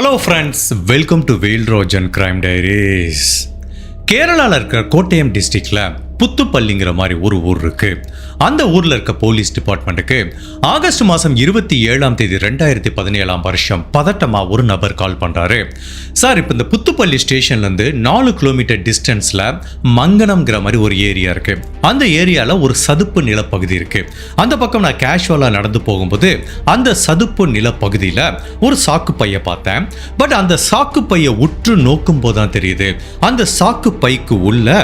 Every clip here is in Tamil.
Hello friends, welcome to Vel Rojan crime diaries. கேரளாவில் இருக்கிற கோட்டயம் டிஸ்ட்ரிக்டில் புத்துப்பள்ளிங்கிற மாதிரி ஒரு ஊர் இருக்கு. அந்த ஊரில் இருக்க போலீஸ் டிபார்ட்மெண்ட்டுக்கு ஆகஸ்ட் மாதம் 27ஆம் தேதி 2017ஆம் வருஷம் பதட்டமாக ஒரு நபர் கால் பண்ணுறாரு. சார், இப்போ இந்த புத்துப்பள்ளி ஸ்டேஷன்லேருந்து 4 கிலோமீட்டர் டிஸ்டன்ஸில் மங்கனம்ங்கிற மாதிரி ஒரு ஏரியா இருக்குது. அந்த ஏரியாவில் ஒரு சதுப்பு நிலப்பகுதி இருக்குது. அந்த பக்கம் நான் கேஷுவலாக நடந்து போகும்போது அந்த சதுப்பு நிலப்பகுதியில் ஒரு சாக்கு பையை பார்த்தேன். பட் அந்த சாக்கு பையை உற்று நோக்கும் போது தான் தெரியுது, அந்த சாக்கு பைக்கு உள்ள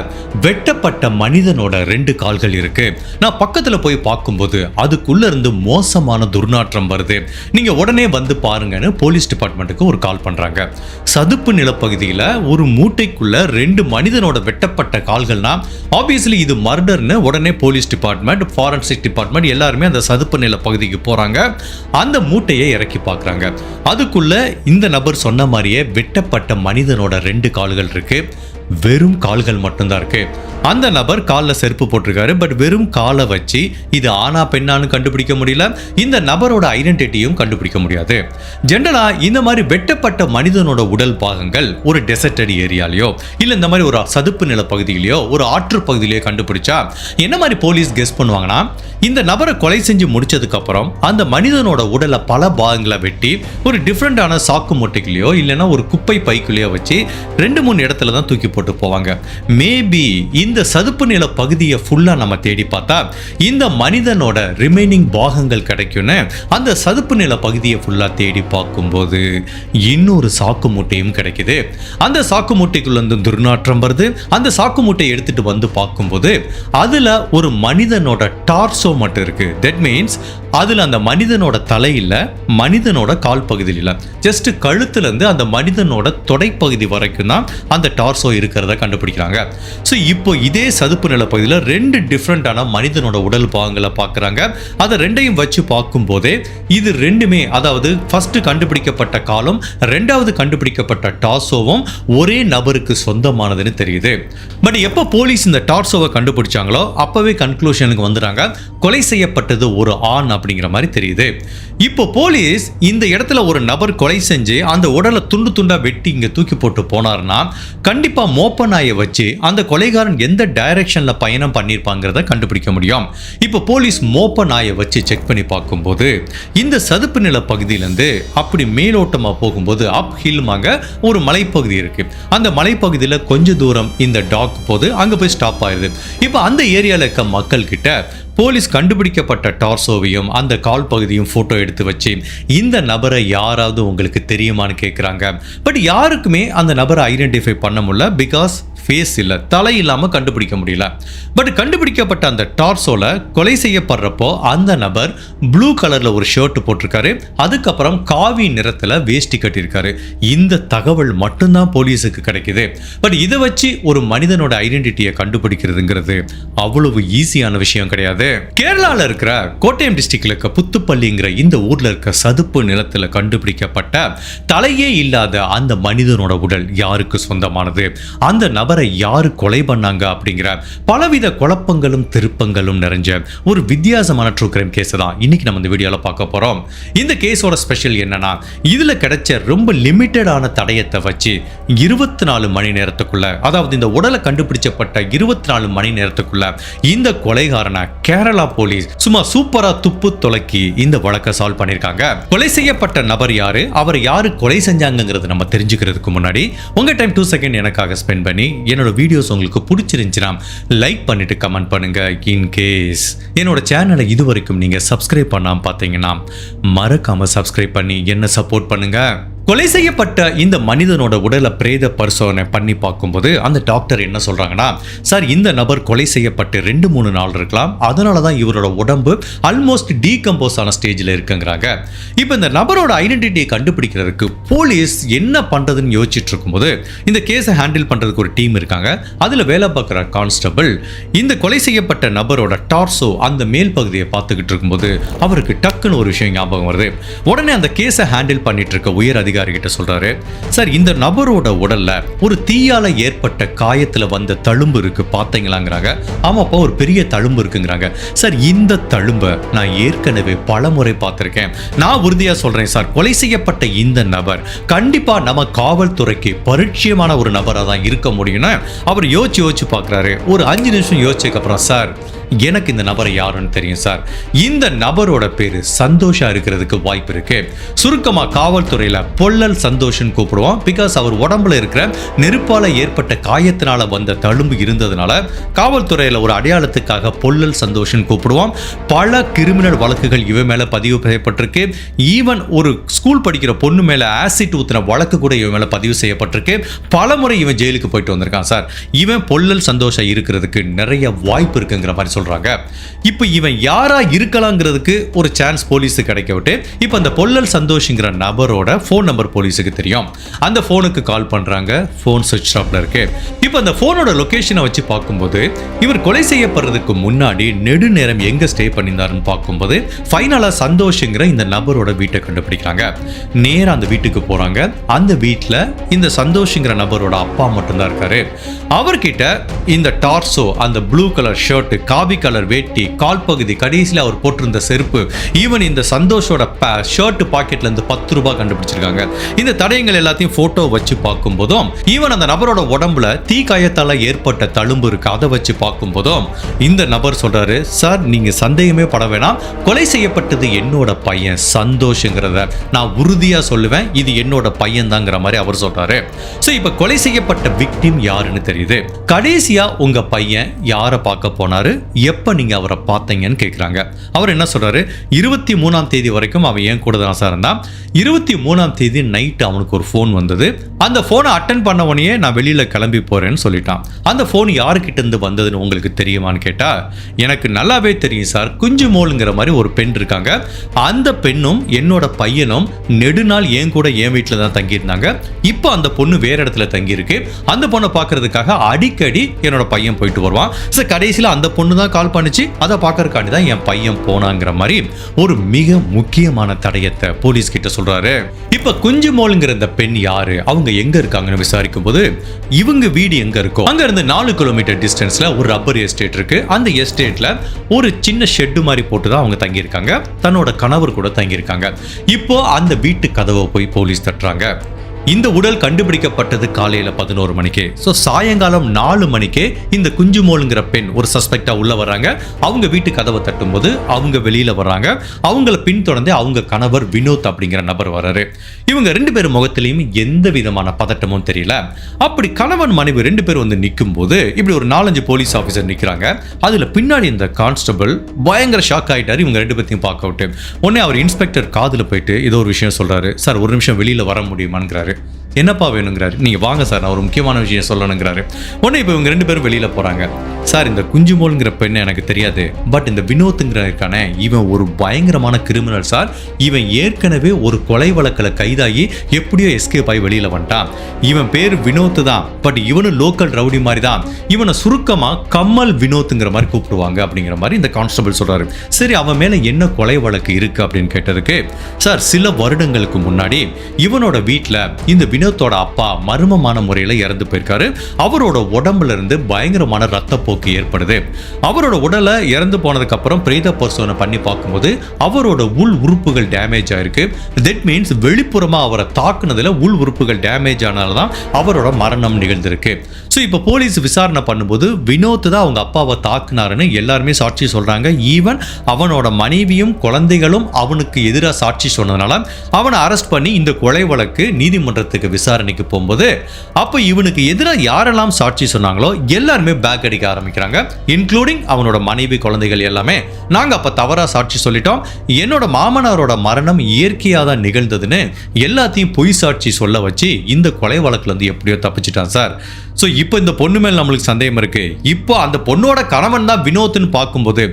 வெட்டப்பட்ட மனிதனோட 2 கால்கள் இருக்கு. நான் பக்கத்துல போய் பார்க்கும்போது அதுக்குள்ள இருந்து மோசமான துர்நாற்றம் வருது. நீங்க உடனே வந்து பாருங்கன்னு போலீஸ் டிபார்ட்மெண்ட்டுக்கு ஒரு கால் பண்றாங்க. சதுப்பு நிலப்பகுதியில ஒரு மூட்டைக்குள்ள 2 மனிதனோட வெட்டப்பட்ட கால்கள்னா ஆப்வியஸ்லி இது மர்டர்னு உடனே போலீஸ் டிபார்ட்மெண்ட், ஃபாரன்சிக் டிபார்ட்மெண்ட் எல்லாருமே அந்த சதுப்பு நிலப்பகுதிக்கு போறாங்க. அந்த மூட்டையை இறக்கி பார்க்கறாங்க. அதுக்குள்ள இந்த நபர் சொன்ன மாதிரியே வெட்டப்பட்ட மனிதனோட 2 கால்கள் இருக்கு. வெறும் கால்கள் மட்டும்தான் இருக்கு. அந்த நபர் காலில் செருப்பு போட்டிருக்காரு. பட் வெறும் காலை வச்சு இது ஆனா பெண்ணான்னு கண்டுபிடிக்க முடியல. இந்த நபரோட ஐடென்டிட்டியும் கண்டுபிடிக்க முடியாது. ஜென்ரலா இந்த மாதிரி வெட்டப்பட்ட மனிதனோட உடல் பாகங்கள் ஒரு டெசர்டட் ஏரியாலையோ இல்ல இந்த மாதிரி ஒரு சதுப்பு நில பகுதியிலையோ ஒரு ஆற்று பகுதியிலையோ கண்டுபிடிச்சா என்ன மாதிரி போலீஸ் கெஸ் பண்ணுவாங்கன்னா, இந்த நபரை கொலை செஞ்சு முடிச்சதுக்கு அப்புறம் அந்த மனிதனோட உடலை பல பாகங்களை வெட்டி ஒரு டிஃப்ரெண்டான சாக்கு மூட்டைக்குள்ளேயோ இல்லைன்னா ஒரு குப்பை பைக்குள்ளேயோ வச்சு 2-3 இடத்துல தான் தூக்கி போட்டு போவாங்க. மேபி இந்த சதுப்பு நில பகுதியை ஃபுல்லா நம்ம தேடி பார்த்தா இந்த மனிதனோட ரிமைனிங் பாகங்கள் கிடைக்கும்னு அந்த சதுப்பு நில பகுதியை ஃபுல்லா தேடி பார்க்கும்போது இன்னொரு சாக்கு மூட்டையும் கிடைக்குது. அந்த சாக்கு மூட்டைக்குள்ள இருந்து துர்நாற்றம் வருது. அந்த சாக்கு மூட்டையை எடுத்துட்டு வந்து பார்க்கும்போது அதுல ஒரு மனிதனோட டார்சோ மட்டும் இருக்கு. தட் மீன்ஸ் அதுல அந்த மனிதனோட தலையில மனிதனோட கால் பகுதியில் இல்லை, ஜஸ்ட் கழுத்துல இருந்து அந்த மனிதனோட தொடைப்பகுதி வரைக்கும் தான் அந்த டார்சோ இருக்கிறத கண்டுபிடிக்கிறாங்க. ஸோ இப்போ இதே சதுப்பு நில பகுதியில் 2 டிஃப்ரெண்டான மனிதனோட உடல் பாகங்களை பார்க்குறாங்க. அதை 2ஐயும் வச்சு பார்க்கும் போதே இது 2மே, அதாவது ஃபர்ஸ்ட் கண்டுபிடிக்கப்பட்ட காலும் 2வது கண்டுபிடிக்கப்பட்ட டார்சோவும் ஒரே நபருக்கு சொந்தமானதுன்னு தெரியுது. பட் எப்போ போலீஸ் இந்த டார்சோவை கண்டுபிடிச்சாங்களோ அப்பவே கன்க்ளூஷனுக்கு வந்துட்டாங்க, கொலை செய்யப்பட்டது ஒரு ஆண் அப்படிங்கிற மாதிரி தெரியுது. இப்போ போலீஸ் இந்த இடத்துல ஒரு நபர் கொலை செஞ்சு அந்த உடலை துண்டு துண்டா வெட்டி இங்க தூக்கி போட்டு போனார்னா கண்டிப்பா மோப்ப நாயை வச்சு அந்த கொலைகாரன் எந்த டைரக்ஷன்ல பயணம் பண்ணிருப்பாங்கிறத கண்டுபிடிக்க முடியும். இப்போ போலீஸ் மோப்ப நாயை வச்சு செக் பண்ணி பார்க்கும்போது இந்த சதுப்பு நில பகுதியிலிருந்து அப்படி மேலோட்டமா போகும்போது அப் ஹில்மாங்க ஒரு மலைப்பகுதி இருக்கு. அந்த மலைப்பகுதியில் கொஞ்ச தூரம் இந்த டாக் போது அங்க போய் ஸ்டாப் ஆயிருது. இப்போ அந்த ஏரியால இருக்க மக்கள் கிட்ட போலீஸ் கண்டுபிடிக்கப்பட்ட டார்சோவையும் அந்த கால் பகுதியும் போட்டோ எடுத்து வச்சு இந்த நபரை யாராவது உங்களுக்கு தெரியுமான்னு கேட்குறாங்க. பட் யாருக்குமே அந்த நபரை ஐடென்டிஃபை பண்ண முடியல. பிகாஸ் ஃபேஸ் இல்லை, தலை இல்லாமல் கண்டுபிடிக்க முடியல. பட் கண்டுபிடிக்கப்பட்ட அந்த டார்சோல கொலை செய்யப்படுறப்போ அந்த நபர் ப்ளூ கலர்ல ஒரு ஷர்ட் போட்டிருக்காரு. அதுக்கப்புறம் காவி நிறத்தில் வேஷ்டி கட்டியிருக்காரு. இந்த தகவல் மட்டும்தான் போலீஸுக்கு கிடைக்குது. பட் இதை வச்சு ஒரு மனிதனோட ஐடென்டிட்டியை கண்டுபிடிக்கிறதுங்கிறது அவ்வளவு ஈஸியான விஷயம் கிடையாது. கேரளாவில் இருக்கிற கோட்டயம் டிஸ்ட்ரிக்ட்ல இருக்க புத்துப்பள்ளிங்கிற இந்த ஊர்ல இருக்க சதுப்பு நிலத்தில் கண்டுபிடிக்கப்பட்ட தலையே இல்லாத அந்த மனிதனோட உடல் யாருக்கு சொந்தமானது, அந்த நபரை யாரு கொலை பண்ணாங்க அப்படிங்கிற பலவித குழப்பங்களும் திருப்பங்களும் நிறைஞ்ச ஒரு வித்தியாசமான ட்ரூ கிரைம் கேஸ் தான் இன்னைக்கு நம்ம இந்த வீடியோல பார்க்க போறோம். இந்த கேஸோட ஸ்பெஷல் என்னன்னா, இதுல கிடைச்ச ரொம்ப லிமிட்டடான தடயத்தை வச்சு 24 மணி நேரத்துக்குள்ள, அதாவது இந்த உடலை கண்டுபிடிச்சப்பட்ட 24 மணி நேரத்துக்குள்ள இந்த கொலைகாரனை கேரளா போலீஸ் சும்மா சூப்பரா துப்பு துலக்கி இந்த வழக்கை சால்வ் பண்ணிருக்காங்க. கொலை செய்யப்பட்ட நபர் யாரு, அவர் யாரு கொலை செஞ்சாங்கிறது நம்ம தெரிஞ்சுக்கிறதுக்கு முன்னாடி உங்க டைம் 2 செகண்ட் எனக்காக ஸ்பெண்ட் பண்ணி என்னோட வீடியோஸ் உங்களுக்கு பிடிச்சிருந்துச்சுன்னா லைக் பண்ணிட்டு கமெண்ட் பண்ணுங்க. இன் கேஸ் என்னோட சேனலை இதுவரைக்கும் நீங்க சப்ஸ்கிரைப் பண்ணாம பார்த்தீங்கன்னா மறக்காம சப்ஸ்கிரைப் பண்ணி என்ன சப்போர்ட் பண்ணுங்க. கொலை செய்யப்பட்ட இந்த மனிதனோட உடலை பிரேத பரிசோதனை பண்ணி பார்க்கும்போது அந்த டாக்டர் என்ன சொல்றாங்கன்னா, சார் இந்த நபர் கொலை செய்யப்பட்டு 2-3 நாள் இருக்கலாம், அதனால தான் இவரோட உடம்பு ஆல்மோஸ்ட் டீகம்போஸ் ஆன ஸ்டேஜில் இருக்குங்கிறாங்க. இப்போ இந்த நபரோட ஐடென்டிட்டியை கண்டுபிடிக்கிறதுக்கு போலீஸ் என்ன பண்றதுன்னு யோசிச்சுட்டு இருக்கும்போது இந்த கேஸை ஹேண்டில் பண்றதுக்கு ஒரு டீம் இருக்காங்க. அதுல வேலை பார்க்குற கான்ஸ்டபிள் இந்த கொலை செய்யப்பட்ட நபரோட டார்சோ அந்த மேல் பகுதியை பார்த்துக்கிட்டு இருக்கும்போது அவருக்கு டக்குன்னு ஒரு விஷயம் ஞாபகம் வருது. உடனே அந்த கேஸை ஹேண்டில் பண்ணிட்டு இருக்க உயர் அதிகாரி அதிகாரி கிட்ட சொல்றாரு, சார் இந்த நபரோட உடல்ல ஒரு தீயால ஏற்பட்ட காயத்துல வந்த தழும்பு இருக்கு பாத்தீங்களாங்கிறாங்க. ஆமாப்பா, ஒரு பெரிய தழும்பு இருக்குங்கிறாங்க. சார் இந்த தழும்பை நான் ஏற்கனவே பலமுறை பார்த்திருக்கேன். நான் உறுதியா சொல்றேன் சார், கொலை செய்யப்பட்ட இந்த நபர் கண்டிப்பா நம்ம காவல்துறைக்கு பரிச்சயமான ஒரு நபராக தான் இருக்க முடியும்னு அவர் யோசிச்சு பார்க்குறாரு. ஒரு 5 நிமிஷம் யோசிச்சதுக்கு அப்புறம், சார் எனக்கு இந்த நபரை யாருன்னு தெரியும் சார். இந்த நபரோட பேரு சந்தோஷா இருக்கிறதுக்கு வாய்ப்பு இருக்கு. சுருக்கமா காவல்துறையில பொல்லல் சந்தோஷன் கூப்பிடுவோம். பிகாஸ் அவர் உடம்புல இருக்கிற நெருப்பால ஏற்பட்ட காயத்தினால வந்த தழும்பு இருந்ததுனால காவல்துறையில ஒரு அடையாளத்துக்காக பொல்லல் சந்தோஷன் கூப்பிடுவோம். பல கிரிமினல் வழக்குகள் இவன் மேல பதிவு செய்யப்பட்டிருக்கு. ஈவன் ஒரு ஸ்கூல் படிக்கிற பொண்ணு மேல ஆசிட் ஊத்தின வழக்கு கூட இவன் மேல பதிவு செய்யப்பட்டிருக்கு. பல முறை இவன் ஜெயிலுக்கு போயிட்டு வந்திருக்கான் சார். இவன் பொல்லல் சந்தோஷா இருக்கிறதுக்கு நிறைய வாய்ப்பு இருக்குங்கிற மாதிரி சொல்றாங்க. இப்போ இவன் யாரா இருக்கலாங்கிறதுக்கு ஒரு சான்ஸ் போலீஸுக்கு கிடைக்க விட்டு, இப்போ அந்த பொல்லல் சந்தோஷ்ங்கிற நபரோட ஃபோன் நம்பர் போலீஸுக்கு தெரியும். அந்த ஃபோனுக்கு கால் பண்றாங்க. ஃபோன் சுவிட்ச் ஆஃப்ல இருக்கு. இப்போ அந்த ஃபோனோட லொகேஷனை வச்சு பார்க்கும்போது இவர் கொலை செய்யப்படுறதுக்கு முன்னாடி நெடுநேரம் எங்க ஸ்டே பண்ணியிருந்தாருன்னு பார்க்கும்போது ஃபைனலா சந்தோஷ்ங்கிற இந்த நபரோட வீட்டை கண்டுபிடிக்கிறாங்க. நேரா அந்த வீட்டுக்கு போறாங்க. அந்த வீட்டில் இந்த சந்தோஷ்ங்கிற நபரோட அப்பா மட்டும்தான் இருக்காரு. அவர்கிட்ட இந்த டார்சோ, அந்த blue colour shirt, coffee colour வேட்டி, கால் பகுதி, கடைசியில் அவர் போட்டிருந்த செருப்பு, ஈவன் இந்த சந்தோஷோட ஷர்ட் பாக்கெட்ல இருந்து 10 ரூபாய் கண்டுபிடிச்சிருக்காங்க. இந்த தடயங்கள் எல்லாத்தையும் போட்டோ வச்சு பார்க்கும்போதும், ஈவன் அந்த நபரோட உடம்புல தீ காயத்தால ஏற்பட்ட தழும்பு இருக்கு, அதை வச்சு பார்க்கும்போதும் இந்த நபர் சொல்றாரு, சார் நீங்க சந்தேகமே பட வேணாம், கொலை செய்யப்பட்டது என்னோட பையன் சந்தோஷ்ங்கிறத நான் உறுதியா சொல்லுவேன், இது என்னோட பையன் தாங்கிற மாதிரி அவர் சொல்றாரு. சோ இப்ப கொலை செய்யப்பட்ட விக்டிம் யாருன்னு தெரியுது. கடைசியா உங்க பையன் யாரை பார்க்க போனாரு, எப்ப நீங்க அவரை பார்த்தீங்கன்னு கேட்குறாங்க. அவர் என்ன சொல்றாரு, 23ஆம் தேதி வரைக்கும் அவன் ஏன் கூட தான் சார் இருந்தான். 23ஆம் தேதி நைட் அவனுக்கு ஒரு ஃபோன் வந்தது. அந்த ஃபோனை அட்டன் பண்ண உடனே நான் வெளியில கிளம்பி போறேன்னு சொல்லிட்டான். அந்த ஃபோன் யாருக்கிட்ட இருந்து வந்ததுன்னு உங்களுக்கு தெரியுமான்னு கேட்டா, எனக்கு நல்லாவே தெரியும் சார், குஞ்சு மோளுங்கிற மாதிரி ஒரு பெண் இருக்காங்க. அந்த பெண்ணும் என்னோட பையனும் நெடுநாள் என் கூட என் வீட்டில் தான் தங்கியிருந்தாங்க. இப்போ அந்த பொண்ணு வேற இடத்துல தங்கியிருக்கு. அந்த பொண்ணை பார்க்கறதுக்காக அடிக்கடி என்னோட பையன் போயிட்டு வருவான். சார் கடைசியில் அந்த பொண்ணு தான் கால் பண்ணிச்சு, அதை பார்க்கறதுக்காண்டி தான் என் பையன் போனாங்கிற மாதிரி ஒரு மிக முக்கியமான தடயத்தை போலீஸ் கிட்ட சொல்றாரு. இப்ப குஞ்சு மோளுங்கிற இந்த பெண் யாரு, அவங்க எங்க இருக்காங்கன்னு விசாரிக்கும் போது, இவங்க வீடு எங்க இருக்கும், அங்க இருந்து 4 கிலோமீட்டர் டிஸ்டன்ஸ்ல ஒரு ரப்பர் எஸ்டேட் இருக்கு. அந்த எஸ்டேட்ல ஒரு சின்ன ஷெட்டு மாதிரி போட்டு தான் அவங்க தங்கியிருக்காங்க. தன்னோட கணவர் கூட தங்கியிருக்காங்க. இப்போ அந்த வீட்டு கதவை போய் போலீஸ் தட்டுறாங்க. இந்த உடல் கண்டுபிடிக்கப்பட்டது காலையில 11 மணிக்கு. ஸோ சாயங்காலம் 4 மணிக்கு இந்த குஞ்சு மோளுங்கிற பெண் ஒரு சஸ்பெக்டா உள்ள வர்றாங்க. அவங்க வீட்டு கதவை தட்டும் போது அவங்க வெளியில வர்றாங்க. அவங்கள பின்தொடர்ந்து அவங்க கணவர் வினோத் அப்படிங்கிற நபர் வர்றாரு. இவங்க 2 பேரும் முகத்திலையும் எந்த விதமான பதட்டமும் தெரியல. அப்படி கணவன் மனைவி 2 பேரும் வந்து நிற்கும் போது இப்படி ஒரு 4-5 போலீஸ் ஆஃபீஸர் நிற்கிறாங்க. அதுல பின்னாடி இந்த கான்ஸ்டபிள் பயங்கர ஷாக் ஆயிட்டாரு. இவங்க 2 பேர்த்தையும் பார்க்க விட்டு உடனே அவர் இன்ஸ்பெக்டர் காதுல போயிட்டு ஏதோ ஒரு விஷயம் சொல்றாரு. சார் ஒரு நிமிஷம் வெளியில வர முடியுமாங்கிறாரு. என்னப்பா வேணுங்கிறாரு. நீங்க வாங்க சார், நான் ஒரு முக்கியமான விஷயம் சொல்லணுங்கிறாரு. உடனே இப்போ இவங்க 2 பேரும் வெளியில போறாங்க. சார் இந்த குஞ்சுமோல்ங்கிற பெண்ணை எனக்கு தெரியாது, பட் இந்த வினோத்துங்கிற இருக்கானே இவன் ஒரு பயங்கரமான கிரிமினல் சார். இவன் ஏற்கனவே ஒரு கொலை வழக்கில் கைதாகி எப்படியோ எஸ்கேப் ஆகி வெளியில வந்துட்டான். இவன் பேர் வினோத் தான், பட் இவனும் லோக்கல் ரவுடி மாதிரி தான். இவனை சுருக்கமா கம்மல் வினோத்துங்கிற மாதிரி கூப்பிடுவாங்க அப்படிங்கிற மாதிரி இந்த கான்ஸ்டபிள் சொல்றாரு. சரி அவன் மேல என்ன கொலை வழக்கு இருக்கு அப்படின்னு கேட்டதுக்கு, சார் சில வருடங்களுக்கு முன்னாடி இவனோட வீட்டில் இந்த வினோத்தோட அப்பா மர்மமான முறையில் இறந்து போயிருக்காரு. அவரோட உடம்புல இருந்து பயங்கரமான ரத்த போக்கு ஏற்படுது. அவரோட உடலை இறந்து போனதுக்கு அப்புறம் பிரேத பரிசோதனை பண்ணி பார்க்கும்போது அவரோட உள் உறுப்புகள் டேமேஜ் ஆயிருக்கு. தட் மீன்ஸ் வெளிப்புறமா அவரை தாக்குனதுல உள் உறுப்புகள் டேமேஜ் ஆனால்தான் அவரோட மரணம் நிகழ்ந்திருக்கு. ஸோ இப்போ போலீஸ் விசாரணை பண்ணும்போது வினோத் தான் அவங்க அப்பாவை தாக்குனாருன்னு எல்லாருமே சாட்சி சொல்றாங்க. ஈவன் அவனோட மனைவியும் குழந்தைகளும் அவனுக்கு எதிராக சாட்சி சொன்னதுனால அவனை அரெஸ்ட் பண்ணி இந்த கொலை வழக்கு நீதிமன்றத்துக்கு விசாரணைக்கு போகும்போது அப்போ இவனுக்கு எதிராக யாரெல்லாம் சாட்சி சொன்னாங்களோ எல்லாருமே பேக் அடிக்க ஆரம்பிக்கிறாங்க. இன்க்ளூடிங் அவனோட மனைவி குழந்தைகள் எல்லாமே நாங்க அப்ப தவறா சாட்சி சொல்லிட்டோம், என்னோட மாமனாரோட மரணம் இயற்கையா தான் நிகழ்ந்ததுன்னு எல்லாத்தையும் பொய் சாட்சி சொல்ல வச்சு இந்த கொலை வழக்குல இருந்து எப்படியோ தப்பிச்சிட்டான் சார். ஸோ இப்போ இந்த பொண்ணு மேல் நம்மளுக்கு சந்தேகம் இருக்கு. இப்போ அந்த பொண்ணோட கணவன் தான் வினோத்னு பார்க்கும்போது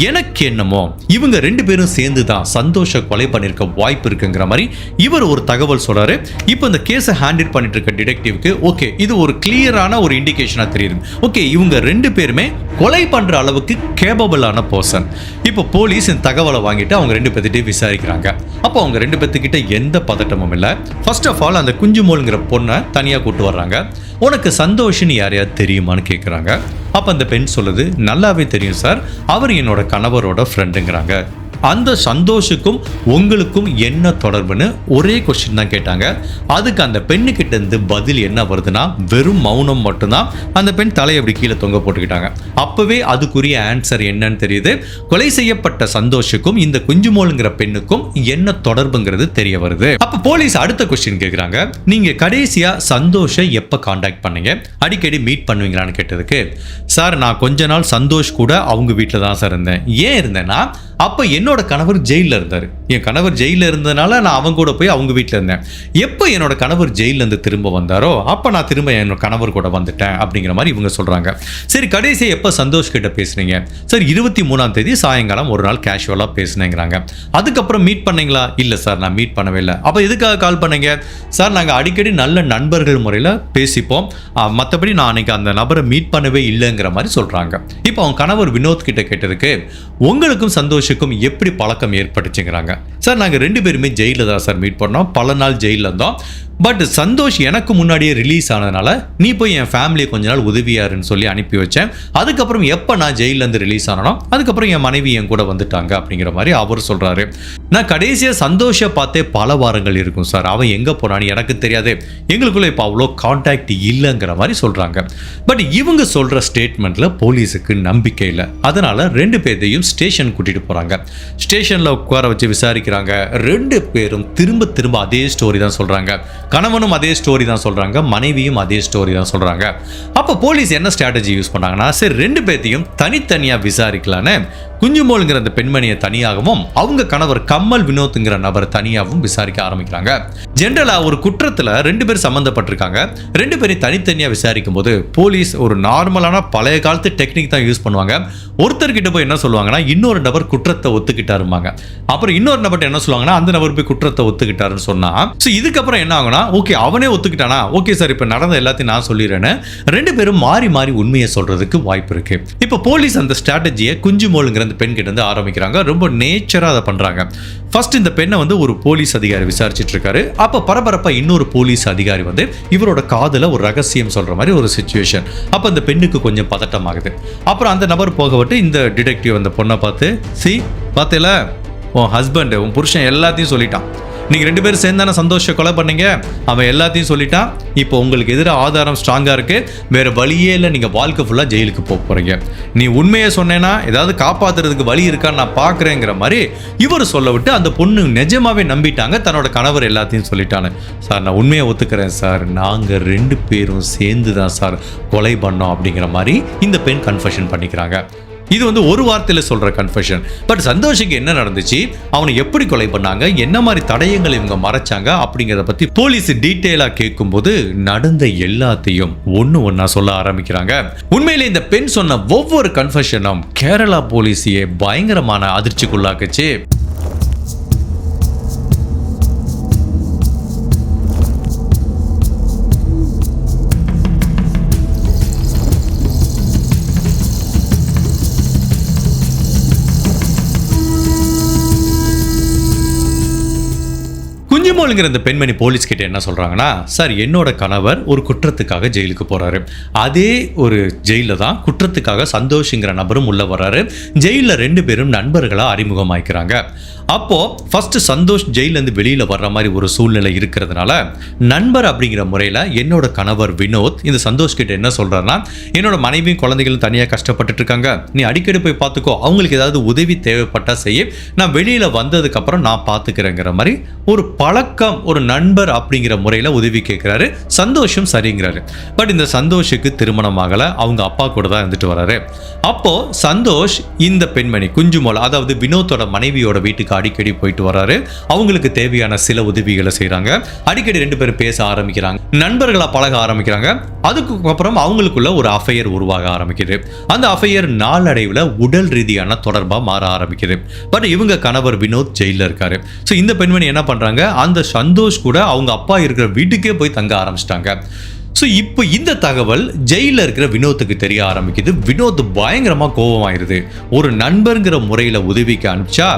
எனக்கு என்னமோ இவங்க ரெண்டு பேரும் சேர்ந்து தான் சந்தோஷ கொலை பண்ணிருக்க வாய்ப்பு இருக்குங்கிற மாதிரி இவர் ஒரு தகவல் சொல்றாரு. இப்போ இந்த கேஸை ஹேண்டில் பண்ணிட்டு இருக்க டிடெக்டிவ்க்கு ஓகே இது ஒரு கிளியரான ஒரு இண்டிகேஷனா தெரியுது. ஓகே இவங்க ரெண்டு பேருமே கொலை பண்ற அளவுக்கு கேபபிளான பர்சன். இப்போ போலீஸ் இந்த தகவலை வாங்கிட்டு அவங்க ரெண்டு பேர்த்திட்டே விசாரிக்கிறாங்க. அப்போ அவங்க ரெண்டு பேர்த்துக்கிட்ட எந்த பதட்டமும் இல்லை. ஃபர்ஸ்ட் ஆஃப் ஆல் அந்த குஞ்சுமோளுங்கிற பொண்ணை தனியாக கூட்டு வர்றாங்க. உனக்கு சந்தோஷ்னு யாரையாவது தெரியுமான்னு கேட்குறாங்க. அப்போ அந்த பெண் சொல்லுது, நல்லாவே தெரியும் சார், அவர் என்னோட கணவரோட ஃப்ரெண்டுங்கிறாங்க. அந்த சந்தோஷுக்கும் உங்களுக்கும் என்ன தொடர்புன்னு ஒரே கொஸ்டின் தான் கேட்டாங்க. அதுக்கு அந்த பெண்ணுக்கிட்ட இருந்து பதில் என்ன வருதுன்னா வெறும் மௌனம் மட்டும்தான். அந்த பெண் தலையை அப்படி கீழே தொங்க போட்டுக்கிட்டாங்க. அப்பவே அதுக்குரிய ஆன்சர் என்னன்னு தெரியுது. கொலை செய்யப்பட்ட சந்தோஷுக்கும் இந்த குஞ்சுமோளுங்கிற பெண்ணுக்கும் என்ன தொடர்புங்கிறது தெரிய வருது. அப்ப போலீஸ் அடுத்த கொஸ்டின் கேட்குறாங்க, நீங்க கடைசியா சந்தோஷை எப்ப கான்டாக்ட் பண்ணீங்க, அடிக்கடி மீட் பண்ணுவீங்களான்னு கேட்டதுக்கு, சார் நான் கொஞ்ச நாள் சந்தோஷ் கூட அவங்க வீட்டில் தான் சார் இருந்தேன். ஏன் இருந்தேன்னா அப்போ என்னோட கணவர் ஜெயிலில் இருந்தார். என் கணவர் ஜெயிலில் இருந்ததுனால நான் அவங்க கூட போய் அவங்க வீட்டில் இருந்தேன். எப்போ என்னோட கணவர் ஜெயிலேருந்து திரும்ப வந்தாரோ அப்போ நான் திரும்ப என்னோட கணவர் கூட வந்துட்டேன் அப்படிங்கிற மாதிரி இவங்க சொல்கிறாங்க. சரி கடைசியாக எப்போ சந்தோஷ் கிட்ட பேசுனீங்க? சார் 23ஆம் தேதி சாயங்காலம் ஒரு நாள் கேஷுவலாக பேசுனேங்கிறாங்க. அதுக்கப்புறம் மீட் பண்ணீங்களா? இல்லை சார் நான் மீட் பண்ணவே இல்லை. அப்போ எதுக்காக கால் பண்ணீங்க? சார் நாங்கள் அடிக்கடி நல்ல நண்பர்கள் முறையில் பேசிப்போம், மற்றபடி நான் அன்னைக்கு அந்த நபரை மீட் பண்ணவே இல்லைங்கிற மாதிரி சொல்கிறாங்க. இப்போ அவங்க கணவர் வினோத் கிட்ட கேட்டதுக்கு, உங்களுக்கும் சந்தோஷ் எப்படி பழக்கம் ஏற்பட்டுச்சுங்கிறாங்க. சார் நாங்கள் ரெண்டு பேருமே ஜெயிலில் தான் சார் மீட் பண்ணோம், பல நாள் ஜெயிலில் இருந்தோம். பட் சந்தோஷ் எனக்கு முன்னாடியே ரிலீஸ் ஆனதுனால நீ போய் என் ஃபேமிலியை கொஞ்ச நாள் உதவியாருன்னு சொல்லி அனுப்பி வச்சேன். அதுக்கப்புறம் எப்போ நான் ஜெயிலேருந்து ரிலீஸ் ஆனோ அதுக்கப்புறம் என் மனைவி என் கூட வந்துட்டாங்க அப்படிங்கிற மாதிரி அவர் சொல்கிறாரு. நான் கடைசியாக சந்தோஷை பார்த்தே பல வாரங்கள் இருக்கும் சார், அவன் எங்கே போனான்னு எனக்கு தெரியாது, எங்களுக்குள்ள இப்போ அவ்வளோ கான்டாக்ட் இல்லைங்கிற மாதிரி சொல்கிறாங்க. பட் இவங்க சொல்கிற ஸ்டேட்மெண்ட்டில் போலீஸுக்கு நம்பிக்கை இல்லை. அதனால் ரெண்டு பேர்த்தையும் ஸ்டேஷன் கூட்டிகிட்டு போகிறாங்க. ஸ்டேஷனில் உட்கார வச்சு விசாரிக்கிறாங்க. ரெண்டு பேரும் திரும்ப திரும்ப அதே ஸ்டோரி தான் சொல்கிறாங்க. கணவனும் அதே ஸ்டோரி தான் சொல்றாங்க, மனைவியும் அதே ஸ்டோரி தான் சொல்றாங்க. அப்ப போலீஸ் என்ன ஸ்ட்ராட்டஜி யூஸ் பண்ணாங்கன்னா, சரி ரெண்டு பேர்த்தையும் தனித்தனியா விசாரிக்கலான்னு குஞ்சுமோளுங்கிற அந்த பெண்மணியை தனியாகவும் அவங்க கணவர் கம்மல் வினோத்ங்கிற நபர் தனியாகவும் விசாரிக்க ஆரம்பிக்கிறாங்க. ஜென்ரலா ஒரு குற்றத்துல ரெண்டு பேர் சம்பந்தப்பட்டிருக்காங்க. ரெண்டு பேரையும் தனித்தனியா விசாரிக்கும் போது போலீஸ் ஒரு நார்மலான பழைய காலத்து டெக்னிக் தான் யூஸ் பண்ணுவாங்க. ஒருத்தர்கிட்ட போய் என்ன சொல்லுவாங்கன்னா, இன்னொரு நபர் குற்றத்தை ஒத்துக்கிட்டாருமாங்க. அப்புறம் இன்னொரு நபர்கிட்ட என்ன சொல்லுவாங்கன்னா, அந்த நபர் போய் குற்றத்தை ஒத்துக்கிட்டாருன்னு சொன்னா இதுக்கப்புறம் என்ன ஆகும்னா, ஓகே அவனே ஒத்துக்கிட்டானா, ஓகே சார் இப்ப நடந்த எல்லாத்தையும் நான் சொல்லிடுறேன்னு ரெண்டு பேரும் மாறி மாறி உண்மையை சொல்றதுக்கு வாய்ப்பு இருக்கு. இப்ப போலீஸ் அந்த ஸ்ட்ராட்டஜியை குஞ்சுமோளுங்கிற அந்த பெண் கிட்ட இருந்து ஆரம்பிக்கிறாங்க. ரொம்ப நேச்சரா அதை பண்றாங்க. ஃபர்ஸ்ட் இந்த பெண்ணை ஒரு போலீஸ் அதிகாரி விசாரிச்சுட்டு இருக்காரு. அப்ப பரபரப்பா இன்னொரு போலீஸ் அதிகாரி இவரோட காதுல ஒரு ரகசியம் சொல்ற மாதிரி ஒரு சிச்சுவேஷன். அப்ப அந்த பெண்ணுக்கு கொஞ்சம் பதட்டம் ஆகுது. அப்புறம் அந்த நபர் போகவிட்டு இந்த டிடெக்டிவ் அந்த பொண்ணை பார்த்து, பார்த்தேல உன் ஹஸ்பண்ட் உன் புருஷன் எல்லாத்தையும் சொல்லிட்டான், நீங்க ரெண்டு பேரும் சேர்ந்தான சந்தோஷ கொலை பண்ணீங்க, அவன் எல்லாத்தையும் சொல்லிட்டான், இப்போ உங்களுக்கு எதிராக ஆதாரம் ஸ்ட்ராங்கா இருக்கு, வேற வழியே இல்லை, நீங்க வாழ்க்கை ஃபுல்லா ஜெயிலுக்கு போறீங்க, நீ உண்மையை சொன்னேன்னா ஏதாவது காப்பாத்துறதுக்கு வழி இருக்கான்னு நான் பாக்குறேங்கிற மாதிரி இவர் சொல்ல விட்டு அந்த பொண்ணு நிஜமாவே நம்பிட்டாங்க, தன்னோட கணவர் எல்லாத்தையும் சொல்லிட்டானு. சார் நான் உண்மையை ஒத்துக்கிறேன் சார், நாங்க ரெண்டு பேரும் சேர்ந்து தான் சார் கொலை பண்ணோம் அப்படிங்கிற மாதிரி இந்த பெண் கன்ஃபெஷன் பண்ணிக்கிறாங்க. இது ஒரு வார்த்தையில் சொல்ற கன்ஃபெஷன். பட் சந்தோஷுக்கு என்ன நடந்துச்சு, அவனை எப்படி கொலை பண்ணாங்க, என்ன மாதிரி தடயங்கள் இவங்க மறைச்சாங்க அப்படிங்கிறத பத்தி போலீஸ் டீட்டெயிலா கேட்கும்போது நடந்த எல்லாத்தையும் ஒன்னா சொல்ல ஆரம்பிக்கிறாங்க. உண்மையிலே இந்த பெண் சொன்ன ஒவ்வொரு கன்ஃபெஷனும் கேரளா போலீஸையே பயங்கரமான அதிர்ச்சிக்குள்ளாக்குச்சு. குஞ்சுமோளுங்கிற இந்த பெண்மணி போலீஸ் கிட்ட என்ன சொல்றாங்கன்னா, சார் என்னோட கணவர் ஒரு குற்றத்துக்காக ஜெயிலுக்கு போறாரு, அதே ஒரு ஜெயில தான் குற்றத்துக்காக சந்தோஷங்கிற நபரும் உள்ள வர்றாரு, ஜெயில ரெண்டு பேரும் நண்பர்களா அறிமுகமாய்க்கிறாங்க. அப்போ ஃபர்ஸ்ட் சந்தோஷ் ஜெயிலேருந்து வெளியில வர்ற மாதிரி ஒரு சூழ்நிலை இருக்கிறதுனால நண்பர் அப்படிங்கிற முறையில் என்னோட கணவர் வினோத் இந்த சந்தோஷ் கிட்ட என்ன சொல்றாருன்னா, என்னோட மனைவியும் குழந்தைகளும் தனியாக கஷ்டப்பட்டுட்டு இருக்காங்க, நீ அடிக்கடி போய் பார்த்துக்கோ, அவங்களுக்கு ஏதாவது உதவி தேவைப்பட்டா செய்ய, நான் வெளியில வந்ததுக்கு அப்புறம் நான் பார்த்துக்கிறேங்கிற மாதிரி ஒரு பழக்கம், ஒரு நண்பர் அப்படிங்கிற முறையில் உதவி கேட்கிறாரு. சந்தோஷம் சரிங்கிறாரு. பட் இந்த சந்தோஷுக்கு திருமணம் ஆகலை, அவங்க அப்பா கூட தான் இருந்துட்டு வர்றாரு. அப்போ சந்தோஷ் இந்த பெண்மணி குஞ்சுமோள், அதாவது வினோத்தோட மனைவியோட வீட்டுக்கு அடிக்கடி போயிட்டு வராரு. அவங்களுக்கு தேவையான சில உதவிகளை செய்றாங்க. அடிக்கடி 2 பேரும் பேச ஆரம்பிக்கிறாங்க, நண்பர்களா பழக ஆரம்பிக்கிறாங்க. அதுக்கப்புறம் அவங்களுக்குள்ள ஒரு அஃபையர் உருவாக ஆரம்பிக்குது. அந்த அஃபையர் நாளடைவில் உடல் ரீதியான தொடர்பா மாற ஆரம்பிக்குது. பட் இவங்க கணவர் வினோத் ஜெயில இருக்காரு. ஸோ இந்த பெண்மணி என்ன பண்றாங்க, அந்த சந்தோஷ் கூட அவங்க அப்பா இருக்கிற வீட்டுக்கே போய் தங்க ஆரம்பிச்சிட்டாங்க. ஸோ இப்போ இந்த தகவல் ஜெயிலில் இருக்கிற வினோத்துக்கு தெரிய ஆரம்பிக்குது. வினோத் பயங்கரமாக கோபமாயிருது. ஒரு நண்பருங்கிற முறையில் உதவிக்கு அனுப்பிச்சா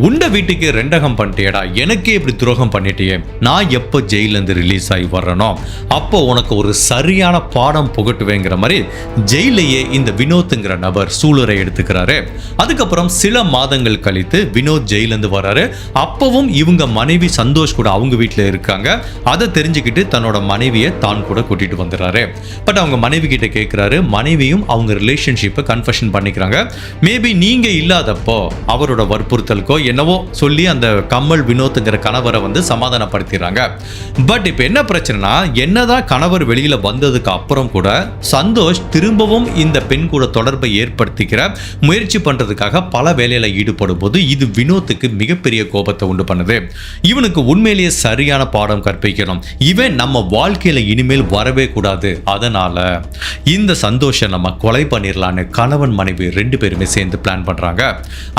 உண்ட வீட்டுக்கு ரெண்டகம் பண்ணிட்டியடா, எனக்கே இப்படி துரோகம் பண்ணிட்டியே, நான் எப்போ ஜெயிலேருந்து ரிலீஸ் ஆகி வர்றனோ அப்போ உனக்கு ஒரு சரியான பாடம் புகட்டுவேங்கிற மாதிரி ஜெயிலையே இந்த வினோத்துங்கிற நபர் சூளுரை எடுத்துக்கிறாரு. அதுக்கப்புறம் சில மாதங்கள் கழித்து வினோத் ஜெயிலேருந்து வர்றாரு. அப்பவும் இவங்க மனைவி சந்தோஷ் கூட அவங்க வீட்டில் இருக்காங்க. அதை தெரிஞ்சுக்கிட்டு தன்னோட மனைவியை தான் கூட கூட்டிட்டு வந்துடுறாரு. பட் அவங்க மனைவி கிட்ட கேட்குறாரு. மனைவியும் அவங்க ரிலேஷன்ஷிப்பை கன்ஃபெஷன் பண்ணிக்கிறாங்க. மேபி நீங்க இல்லாதப்போ அவரோட வற்புறுத்தலுக்கோ என்னவோ சொல்லி அந்த கமல் வினோத்ங்கிற கணவரை வந்து சமாதானப்படுத்திடுறாங்க. பட் இப்போ என்ன பிரச்சனைனா, என்னதான் கணவர் வெளியில வந்ததுக்கு அப்புறம் கூட சந்தோஷ் திரும்பவும் இந்த பெண் கூட தொடர்பை ஏற்படுத்திக்கிற முயற்சி பண்றதுக்காக பல வேலையில ஈடுபடும் போது இது வினோத்துக்கு மிகப்பெரிய கோபத்தை உண்டு பண்ணுது. இவனுக்கு உண்மையிலேயே சரியான பாடம் கற்பிக்கணும், இவன் நம்ம வாழ்க்கையில இனிமேல் வரவே கூடாது, அதனால இந்த சந்தோஷை நம்ம கொலை பண்ணிடலான்னு கணவன் மனைவி 2 பேருமே சேர்ந்து பிளான் பண்றாங்க.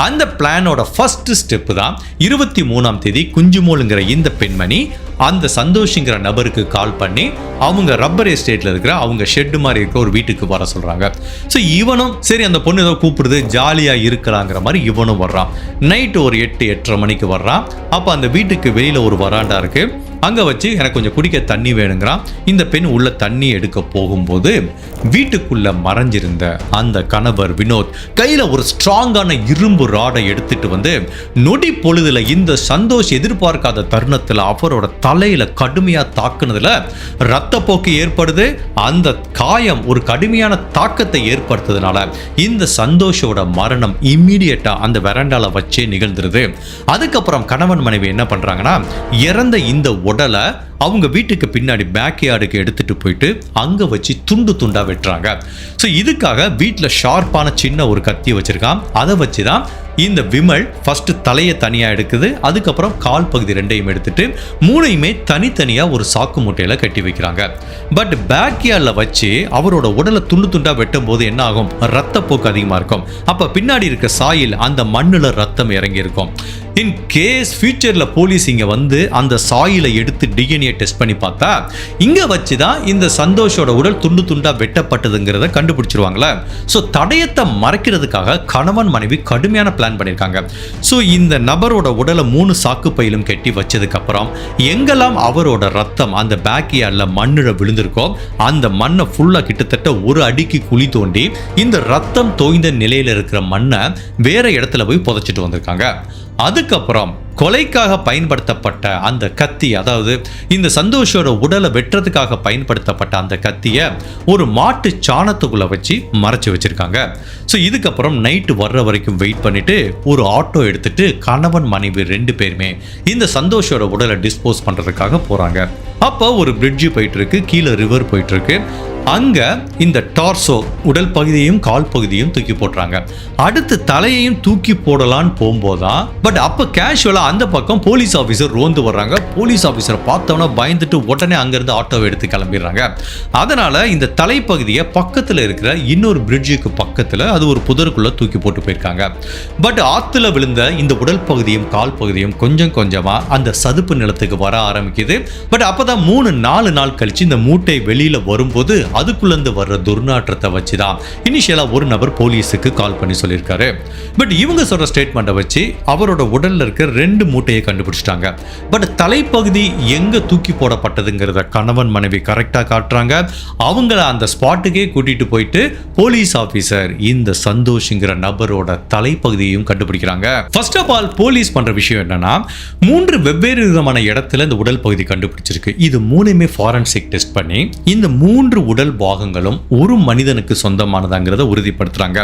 அந்த பிளானோட ஃபர்ஸ்ட் ஸ்டெப் தான் 23ஆம் தேதி குஞ்சுமோலுங்கிற இந்த பெண்மணி அந்த சந்தோஷங்கிற நபருக்கு கால் பண்ணி அவங்க ரப்பர் எஸ்டேட்ல இருக்கிற அவங்க ஷெட் மாதிரி இருக்க ஒரு வீட்டுக்கு வர சொல்றாங்க. ஸோ இவனும் சரி அந்த பொண்ணு ஏதோ கூப்பிடுது ஜாலியா இருக்கலாங்கிற மாதிரி இவனும் வர்றான். நைட்டு ஒரு 8-8:30 மணிக்கு வர்றான். அப்போ அந்த வீட்டுக்கு வெளியில ஒரு வராண்டா இருக்கு. அங்கே வச்சு எனக்கு கொஞ்சம் குடிக்க தண்ணி வேணுங்கிறான். இந்த பெண் உள்ள தண்ணி எடுக்க போகும்போது வீட்டுக்குள்ள மறைஞ்சிருந்த அந்த கணவர் வினோத் கையில ஒரு ஸ்ட்ராங்கான இரும்பு ராடை எடுத்துட்டு வந்து நொடி பொழுதுல இந்த சந்தோஷ் எதிர்பார்க்காத தருணத்துல அவரோட தலையில கடுமையா தாக்குனதுல ரத்தப்போக்கு ஏற்படுது. அந்த காயம் ஒரு கடுமையான தாக்கத்தை ஏற்படுத்ததுனால இந்த சந்தோஷோட மரணம் இம்மீடியட்டா அந்த வெராண்டால வச்சே நிகழ்ந்துருது. அதுக்கப்புறம் கணவன் மனைவி என்ன பண்றாங்கன்னா, இறந்த இந்த உடலை அவங்க வீட்டுக்கு பின்னாடி பேக்யார்டுக்கு எடுத்துட்டு போயிட்டு அங்க வச்சு துண்டு துண்டா வெட்டுறாங்க. ஸோ இதுக்காக வீட்டில் ஷார்ப்பான சின்ன ஒரு கத்தி வச்சிருக்கான். அதை வச்சு தான் இந்த விமல் ஃபர்ஸ்ட் தலையை தனியா எடுக்குது. அதுக்கப்புறம் கால் பகுதி 2ஐயும் எடுத்துட்டு 3ஐயுமே தனித்தனியா ஒரு சாக்கு மூட்டையில கட்டி வைக்கிறாங்க. பட் பேக்யார்ட்ல வச்சு அவரோட உடலை துண்டு துண்டா வெட்டும் போது என்ன ஆகும், ரத்தப்போக்கு அதிகமா இருக்கும். அப்ப பின்னாடி இருக்க சாயில் அந்த மண்ணுல ரத்தம் இறங்கி இருக்கும். இன் கேஸ் ஃபியூச்சர்ல போலீஸ் இங்க வந்து அந்த சாயிலை எடுத்து டிஎன்ஏ டெஸ்ட் பண்ணி பார்த்தா இங்க வச்சுதான் இந்த சந்தோஷோட உடல் துண்டு துண்டா வெட்டப்பட்டதுங்கிறத கண்டுபிடிச்சிருவாங்களே. ஸோ தடயத்தை மறைக்கிறதுக்காக கணவன் மனைவி கடுமையான பிளான் பண்ணியிருக்காங்க. ஸோ இந்த நபரோட உடலை 3 சாக்கு பையிலும் கட்டி வச்சதுக்கு அப்புறம் எங்கெல்லாம் அவரோட ரத்தம் அந்த பேக்யார்ட்ல மண்ணில் விழுந்திருக்கோ அந்த மண்ணை ஃபுல்லா கிட்டத்தட்ட 1 அடிக்கு குழி தோண்டி இந்த ரத்தம் தோய்ந்த நிலையில இருக்கிற மண்ணை வேற இடத்துல போய் புதைச்சிட்டு வந்திருக்காங்க. அதுக்கப்புறம் கொலைக்காக பயன்படுத்தப்பட்ட அந்த கத்தி, அதாவது இந்த சந்தோஷோட உடலை வெட்டுறதுக்காக பயன்படுத்தப்பட்ட அந்த கத்தியை ஒரு மாட்டு சாணத்துக்குள்ள வச்சு மறைச்சு வச்சிருக்காங்க. ஸோ இதுக்கப்புறம் நைட்டு வர்ற வரைக்கும் வெயிட் பண்ணிட்டு ஒரு ஆட்டோ எடுத்துட்டு கணவன் மனைவி 2 பேருமே இந்த சந்தோஷோட உடலை டிஸ்போஸ் பண்றதுக்காக போறாங்க. அப்போ ஒரு பிரிட்ஜ் போயிட்டு இருக்கு, கீழே ரிவர் போயிட்டு இருக்கு. அங்க இந்த டார்சோ உடல் பகுதியையும் கால் பகுதியும் தூக்கி போடுறாங்க. அடுத்து தலையையும் தூக்கி போடலான்னு போகும்போதுதான் பட் அப்ப கேஷுவலா அந்த பக்கம் போலீஸ் ஆபீசர் ரோந்து வர்றாங்க. போலீஸ் ஆபீசரை பார்த்தவன பயந்துட்டு உடனே அங்கிருந்து ஆட்டோவை எடுத்து கிளம்பிடுறாங்க. அதனால இந்த தலைப்பகுதியை பக்கத்துல இருக்கிற இன்னொரு பிரிட்ஜுக்கு பக்கத்துல அது ஒரு புதருக்குள்ள தூக்கி போட்டு போயிருக்காங்க. பட் ஆத்துல விழுந்த இந்த உடல் பகுதியும் கால் பகுதியும் கொஞ்சம் கொஞ்சமா அந்த சதுப்பு நிலத்துக்கு வர ஆரம்பிக்குது. பட் அப்பதான் 3-4 நாள் கழிச்சு இந்த மூட்டை வெளியில வரும்போது அதுக்குள்ள இருந்து வர்ற துர்நாற்றத்தை வச்சுதான் இனிஷியலா ஒரு நபர் போலீஸுக்கு கால் பண்ணி சொல்லியிருக்காரு. பட் இவங்க சொல்ற ஸ்டேட்மெண்ட்டை வச்சு அவரோட உடல்ல இருக்க 2 மூட்டையை கண்டுபிடிச்சிட்டாங்க. பட் தலைப்பகுதி எங்க தூக்கி போடப்பட்டதுங்கிறத கணவன் மனைவி கரெக்டா காட்டுறாங்க. அவங்கள அந்த ஸ்பாட்டுக்கே கூட்டிட்டு போயிட்டு போலீஸ் ஆபீசர் இந்த சந்தோஷ்ங்கிற நபரோட தலைப்பகுதியையும் கண்டுபிடிக்கிறாங்க. ஃபர்ஸ்ட் ஆஃப் ஆல் போலீஸ் பண்ற விஷயம் என்னன்னா 3 வெவ்வேறு விதமான இடத்துல இந்த உடல் பகுதி கண்டுபிடிச்சிருக்கு. இது 3மே ஃபாரன்சிக் டெஸ்ட் பண்ணி இந்த 3 உடல் உடல் பாகங்களும் ஒரு மனிதனுக்கு சொந்தமானதாங்கிறத உறுதிப்படுத்துறாங்க.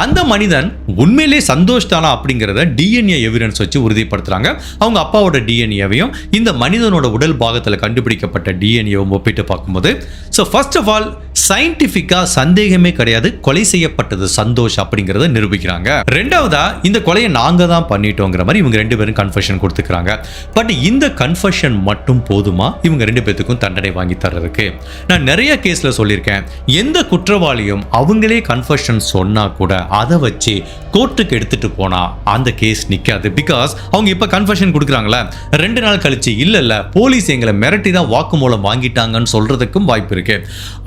அந்த மனிதன் உண்மையிலே சந்தோஷ் தானா அப்படிங்கிறத டிஎன்ஏ எவிடன்ஸ் வச்சு உறுதிப்படுத்துறாங்க. அவங்க அப்பாவோட டிஎன்ஏவையும் இந்த மனிதனோட உடல் பாகத்தில் கண்டுபிடிக்கப்பட்ட டிஎன்ஏவும் ஒப்பிட்டு பார்க்கும்போது, ஸோ ஃபர்ஸ்ட் ஆஃப் ஆல் சயின்டிஃபிக்கா சந்தேகமே கிடையாது, கொலை செய்யப்பட்டது சந்தோஷ் அப்படிங்கிறத நிரூபிக்கிறாங்க. ரெண்டாவதா இந்த கொலையை நாங்க தான் பண்ணிட்டோங்கிற மாதிரி இவங்க ரெண்டு பேரும் கன்ஃபெஷன் கொடுத்துக்கிறாங்க. பட் இந்த கன்ஃபெஷன் மட்டும் போதுமா இவங்க ரெண்டு பேத்துக்கும் தண்டனை வாங்கி தர்றதுக்கு? நான் நிறைய கேஸ்ல சொல்லியிருக்கேன், எந்த குற்றவாளியும் அவங்களே கன்ஃபெஷன் சொன்னா கூட அதை வச்சு கோர்ட்டுக்கு எடுத்துட்டு போனா அந்த கேஸ் நிக்காது. பிகாஸ் அவங்க இப்ப கன்ஃபெஷன் கொடுக்குறாங்களே, 2 நாள் கழிச்சு இல்ல போலீஸ் எங்களை மிரட்டி தான் வாக்குமூலம் வாங்கிட்டாங்கன்னு சொல்றதுக்கும் வாய்ப்பு இருக்கு.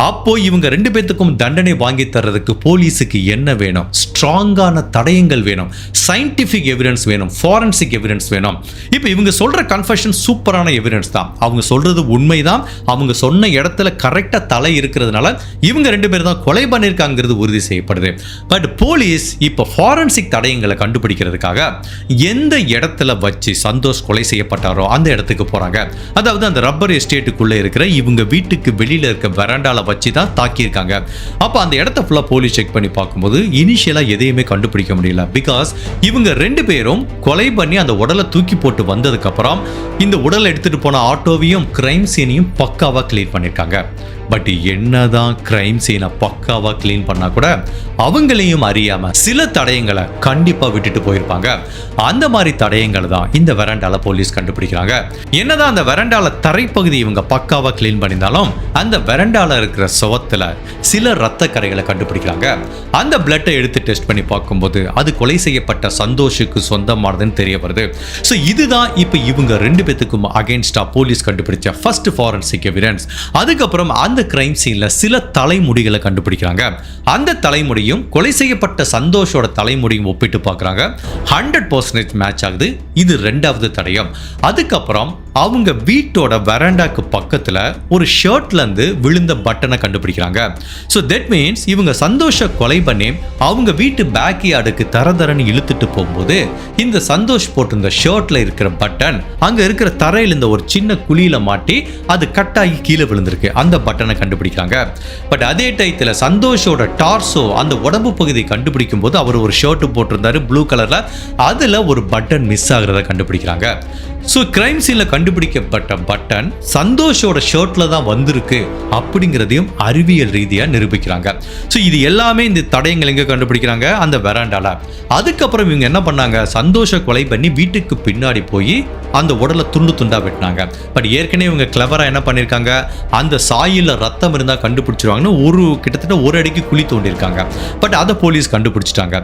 அப்போ இவங்க ரெண்டு பேத்துக்கும் தண்டனை வாங்கி தர்றதுக்கு போலீஸுக்கு என்ன வேணும்? ஸ்ட்ராங்கான தடயங்கள் வேணும், சயின்டிபிக் எவிடன்ஸ் வேணும், ஃபாரன்சிக் எவிடன்ஸ் வேணும். இப்போ இவங்க சொல்ற கன்ஃபெஷன் சூப்பரான எவிடன்ஸ் தான், அவங்க சொல்றது உண்மைதான், அவங்க சொன்ன இடத்துல கரெக்டா தலை இருக்கிறதுனால இவங்க ரெண்டு பேரும் தான் கொலை பண்ணிருக்காங்கிறது உறுதி செய்யப்படுது. பட் போலீஸ் இப்போ ஃபாரன்சிக் தடயங்களை கண்டுபிடிக்கிறதுக்காக எந்த இடத்துல வச்சு சந்தோஷ் கொலை செய்யப்பட்டாரோ அந்த இடத்துக்கு போறாங்க. அதாவது அந்த ரப்பர் எஸ்டேட்டுக்குள்ள இருக்கிற இவங்க வீட்டுக்கு வெளியில இருக்க வெராண்டால வச்சு தான் தாக்கியிருக்காங்க. அப்ப அந்த இடத்த ஃபுல்லா போலீஸ் செக் பண்ணி பார்க்கும்போது இனிஷியலா எதையுமே கண்டுபிடிக்க முடியல. பிகாஸ் இவங்க ரெண்டு பேரும் கொலை பண்ணி அந்த உடலை தூக்கி போட்டு வந்ததுக்கு அப்புறம் இந்த உடலை எடுத்துட்டு போன ஆட்டோவையும் கிரைம் சீனையும் பக்காவா கிளீன் பண்ணிருக்காங்க. பட் என்னதான் கிரைம் சீனை பக்காவா கிளீன் பண்ணா கூட அவங்களையும் அறியாம சில தடயங்களை கண்டிப்பா விட்டுட்டு போயிருப்பாங்க. அந்த மாதிரி தடயங்களை தான் இந்த வெராண்டால போலீஸ் கண்டுபிடிக்கிறாங்க. என்னதான் அந்த வெராண்டால தரைப்பகுதி இவங்க பக்காவா கிளீன் பண்ணியிருந்தாலும் அந்த வெராண்டால இருக்கிற சுவத்துல சில ரத்த கரைகளை கண்டுபிடிக்கிறாங்க. அந்த பிளட்டை எடுத்து டெஸ்ட் பண்ணி பார்க்கும்போது அது கொலை செய்யப்பட்ட சந்தோஷுக்கு சொந்தமானதுன்னு தெரிய வருது. ஸோ இதுதான் இப்போ இவங்க ரெண்டு பேத்துக்கும் அகேன்ஸ்டா போலீஸ் கண்டுபிடிச்ச ஃபர்ஸ்ட் ஃபாரன்சிக் எவிடன்ஸ். அதுக்கப்புறம் அந்த கிரைம் சீன்ல சில தலைமுடிகளை கண்டுபிடிக்கிறாங்க. அந்த தலைமுடியும் கொலை செய்யப்பட்ட சந்தோஷோட தலைமுடியும் ஒப்பிட்டு பார்க்கறாங்க. 100% மேட்ச் ஆகுது. இது ரெண்டாவது தடயம். அதுக்கப்புறம் அவங்க வீட்டோட வெராண்டாக்கு பக்கத்துல ஒரு ஷர்ட்ல இருந்து விழுந்த பட்டனை கண்டுபிடிக்கிறாங்க. ஸோ தட் மீன்ஸ் இவங்க சந்தோஷ கொலை பண்ணி அவங்க வீட்டு பேக் யார்டுக்கு தரதரன்னு இழுத்துட்டு போகும்போது இந்த சந்தோஷ் போட்டிருந்த ஷர்ட்ல இருக்கிற பட்டன் அங்க இருக்கிற தரையில இருந்த ஒரு சின்ன குழியில மாட்டி அது கட்டாகி கீழே விழுந்திருக்கு. அந்த பட்டனை கண்டுபிடிக்கிறாங்க. பட் அதே டைத்துல சந்தோஷோட டார்சோ அந்த உடம்பு பகுதி கண்டுபிடிக்கும் போது அவர் ஒரு ஷர்ட் போட்டிருந்தாரு ப்ளூ கலர்ல, அதுல ஒரு பட்டன் மிஸ் ஆகிறத கண்டுபிடிக்கிறாங்க. ஸோ கிரைம் சீன்ல கண்டுபிடிக்கப்பட்ட பட்டன் சந்தோஷோட ஷர்ட்ல தான் வந்திருக்கு அப்படிங்கிறதையும் அறிவியல் ரீதியா நிரூபிக்கிறாங்க. ஸோ இது எல்லாமே இந்த தடயங்கள் எங்க கண்டுபிடிக்கிறாங்க? அந்த வெராண்டால. அதுக்கப்புறம் இவங்க என்ன பண்ணாங்க? சந்தோஷ கொலை பண்ணி வீட்டுக்கு பின்னாடி போய் அந்த உடலை துண்டு துண்டா வெட்டினாங்க. பட் ஏற்கனவே இவங்க கிளவரா என்ன பண்ணிருக்காங்க? அந்த சாயில ரத்தம் இருந்தா கண்டுபிடிச்சிருவாங்கன்னு கிட்டத்தட்ட ஒரு அடிக்கு குழி தோண்டிருக்காங்க. பட் அதை போலீஸ் கண்டுபிடிச்சிட்டாங்க.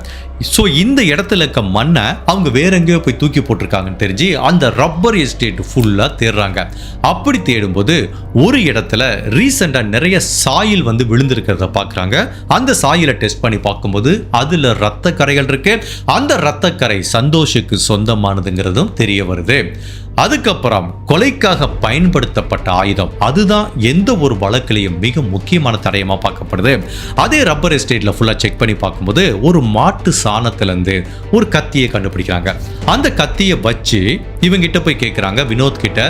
ஸோ இந்த இடத்துல இருக்க மண்ணை அவங்க வேற எங்கேயோ போய் தூக்கி போட்டிருக்காங்கன்னு தெரிஞ்சு அந்த ரப்பர் எஸ்டேட் ஃபுல்லா தேடுறாங்க. அப்படி தேடும்போது ஒரு இடத்துல ரீசெண்டா நிறைய சாயில் வந்து விழுந்திருக்கிறத பார்க்குறாங்க. அந்த சாயிலை டெஸ்ட் பண்ணி பார்க்கும்போது அதுல ரத்த கரைகள் இருக்கு. அந்த ரத்த கரை சந்தோஷுக்கு சொந்தமானதுங்கிறதும் தெரிய வருது. அதுக்கப்புறம் கொலைக்காக பயன்படுத்தப்பட்ட ஆயுதம், அதுதான் எந்த ஒரு வழக்கிலையும் மிக முக்கியமான தடயமா பார்க்கப்படுது. அதே ரப்பர் எஸ்டேட்ல ஃபுல்லா செக் பண்ணி பார்க்கும்போது ஒரு மாட்டு சாணத்திலிருந்து ஒரு கத்தியை கண்டுபிடிக்கிறாங்க. அந்த கத்தியை வச்சு இவங்க கிட்ட போய் கேட்குறாங்க வினோத் கிட்ட,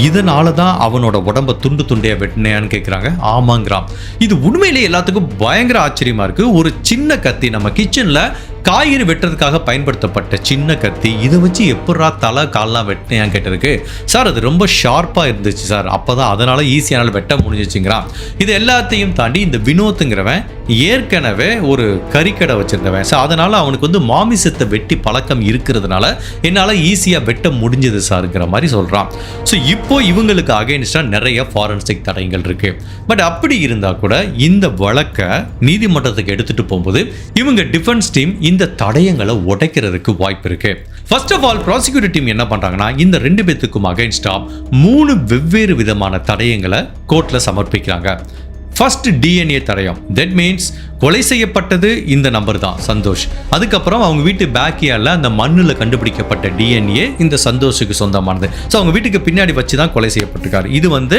இதனால தான் அவனோட உடம்ப துண்டு துண்டையா வெட்டினேன்னு கேட்குறாங்க. ஆமாங்கிறான். இது உண்மையிலேயே எல்லாத்துக்கும் பயங்கர ஆச்சரியமா இருக்கு. ஒரு சின்ன கத்தி, நம்ம கிச்சன்ல காய்கறி வெட்டுறதுக்காக பயன்படுத்தப்பட்ட சின்ன கத்தி, இதை வச்சு எப்படா தலை கால்லாம் வெட்டினேன் கேட்டதுக்கு, சார் அது ரொம்ப ஷார்ப்பாக இருந்துச்சு சார், அப்போதான் அதனால ஈஸியானால வெட்ட முடிஞ்சிச்சுங்கிறான். இது எல்லாத்தையும் தாண்டி இந்த வினோத்துங்கிறவன் ஏற்கனவே ஒரு கறிக்கடை வச்சிருந்தவன். ஸோ அதனால அவனுக்கு வந்து மாமிசத்தை வெட்டி பழக்கம் இருக்கிறதுனால என்னால் ஈஸியாக வெட்ட முடிஞ்சது சாருங்கிற மாதிரி சொல்கிறான். ஸோ இப்போ இவங்களுக்கு அகைன்ஸ்டாக நிறைய ஃபாரன்சிக் தடயங்கள் இருக்கு. பட் அப்படி இருந்தால் கூட இந்த வழக்கை நீதிமன்றத்துக்கு எடுத்துட்டு போகும்போது இவங்க டிஃபென்ஸ் டீம் இந்த தடயங்களை உடைக்கிறதுக்கு வாய்ப்பு இருக்கு. First of all prosecutor team என்ன பண்றாங்கன்னா, இந்த ரெண்டு பேத்துக்கும் அகைன்ஸ்டா 3 வெவ்வேறு விதமான தடயங்களை கோர்ட்ல சமர்ப்பிக்கிறாங்க. ஃபர்ஸ்ட் டிஎன்ஏ தடயம். தட் மீன்ஸ் கொலை செய்யப்பட்டது இந்த நம்பர் தான் சந்தோஷ். அதுக்கப்புறம் அவங்க வீட்டு பேக்யார்டில் அந்த மண்ணில் கண்டுபிடிக்கப்பட்ட டிஎன்ஏ இந்த சந்தோஷுக்கு சொந்தமானது. ஸோ அவங்க வீட்டுக்கு பின்னாடி வச்சு தான் கொலை செய்யப்பட்டிருக்காரு. இது வந்து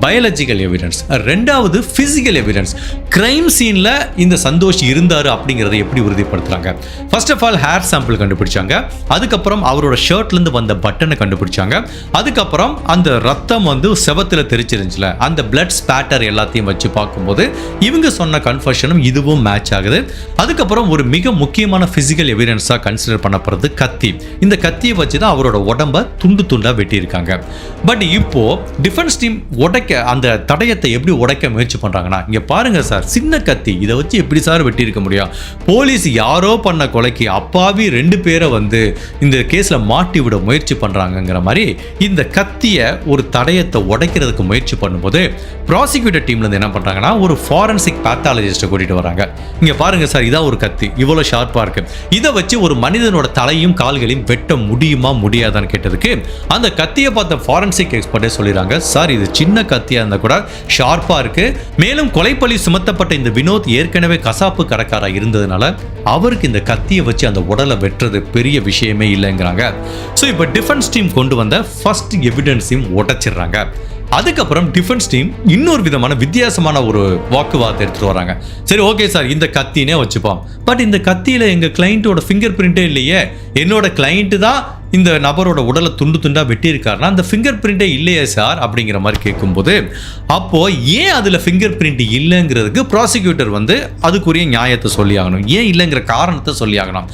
பயாலஜிக்கல் எவிடன்ஸ். ரெண்டாவது பிசிக்கல் எவிடன்ஸ். கிரைம் சீனில் இந்த சந்தோஷ் இருந்தார் அப்படிங்கிறத எப்படி உறுதிப்படுத்துறாங்க? First of all hair sample கண்டுபிடிச்சாங்க. அதுக்கப்புறம் அவரோட ஷர்ட்லேருந்து வந்த பட்டனை கண்டுபிடிச்சாங்க. அதுக்கப்புறம் அந்த ரத்தம் வந்து செவத்தில் தெரிச்சிருந்துச்சுல, அந்த பிளட் ஸ்பேட்டர் எல்லாத்தையும் வச்சு பார்க்கும்போது இவங்க சொன்ன கன்ஃபெஷனும் இதுவும் மேட்ச் ஆகுது. அதுக்கப்புறம் ஒரு மிக முக்கியமான பிசிக்கல் எவிடன்ஸா கன்சிடர் பண்ணப்படுறது கத்தி. இந்த கத்தியை வச்சு தான் அவரோட உடம்ப துண்டு துண்டா வெட்டியிருக்காங்க. பட் இப்போ டிஃபென்ஸ் டீம் உடைக்க அந்த தடயத்தை எப்படி உடைக்க முயற்சி பண்றாங்கன்னா, இங்க பாருங்க சார், சின்ன கத்தி, இதை வச்சு எப்படி சார் வெட்டி இருக்க முடியும்? போலீஸ் யாரோ பண்ண கொலைக்கு அப்பாவி 2 பேரை வந்து இந்த கேஸ்ல மாட்டி விட முயற்சி பண்றாங்கிற மாதிரி இந்த கத்தியை ஒரு தடயத்தை உடைக்கிறதுக்கு முயற்சி பண்ணும்போது ப்ராசிக்யூட்டர் டீம்ல இருந்து என்ன பண்றாங்கன்னா, ஒரு ஃபாரன்சிக் பேத்தாலஜிஸ்ட்டை கூட்டிட்டு வராங்க. இங்க பாருங்க சார், இதான் ஒரு கத்தி, இவ்வளவு ஷார்ப்பா இருக்கு, இதை வச்சு ஒரு மனிதனோட தலையும் கால்களையும் வெட்ட முடியுமா முடியாதான்னு கேட்டதுக்கு அந்த கத்தியை பார்த்த ஃபாரன்சிக் எக்ஸ்பர்ட்டே சொல்லிடுறாங்க, சார் இது சின்ன கத்தியா இருந்தா கூட ஷார்ப்பா இருக்கு. மேலும் கொலைப்பழி சுமத்தப்பட்ட இந்த வினோத் ஏற்கனவே கசாப்பு கடைக்காரா இருந்ததுனால அவருக்கு இந்த கத்தியை வச்சு அந்த உடலை வெட்டுறது பெரிய விஷயமே இல்லைங்கிறாங்க. ஸோ இப்போ டிஃபென்ஸ் டீம் கொண்டு வந்த ஃபர்ஸ்ட் எவிடன்ஸையும் உடைச்சிடுறாங்க. அதுக்கப்புறம் டிஃபென்ஸ் டீம் இன்னொரு விதமான வித்தியாசமான ஒரு வாக்குவாதத்தை எடுத்துட்டு வராங்க. சரி ஓகே சார், இந்த கத்தினே வச்சுப்போம், பட் இந்த கத்தியில எங்க கிளைண்ட்டோட ஃபிங்கர் பிரிண்டே இல்லையே, என்னோட கிளைண்ட் தான் இந்த நபரோட உடலை துண்டு துண்டா வெட்டியிருக்காருன்னா அந்த ஃபிங்கர் பிரிண்டே இல்லையே சார் அப்படிங்கிற மாதிரி கேட்கும்போது, அப்போ ஏன் அதுல ஃபிங்கர் பிரிண்ட் இல்லைங்கிறதுக்கு ப்ராசிக்யூட்டர் வந்து அதுக்குரிய நியாயத்தை சொல்லி ஆகணும், ஏன் இல்லைங்கிற காரணத்தை சொல்லி ஆகணும்.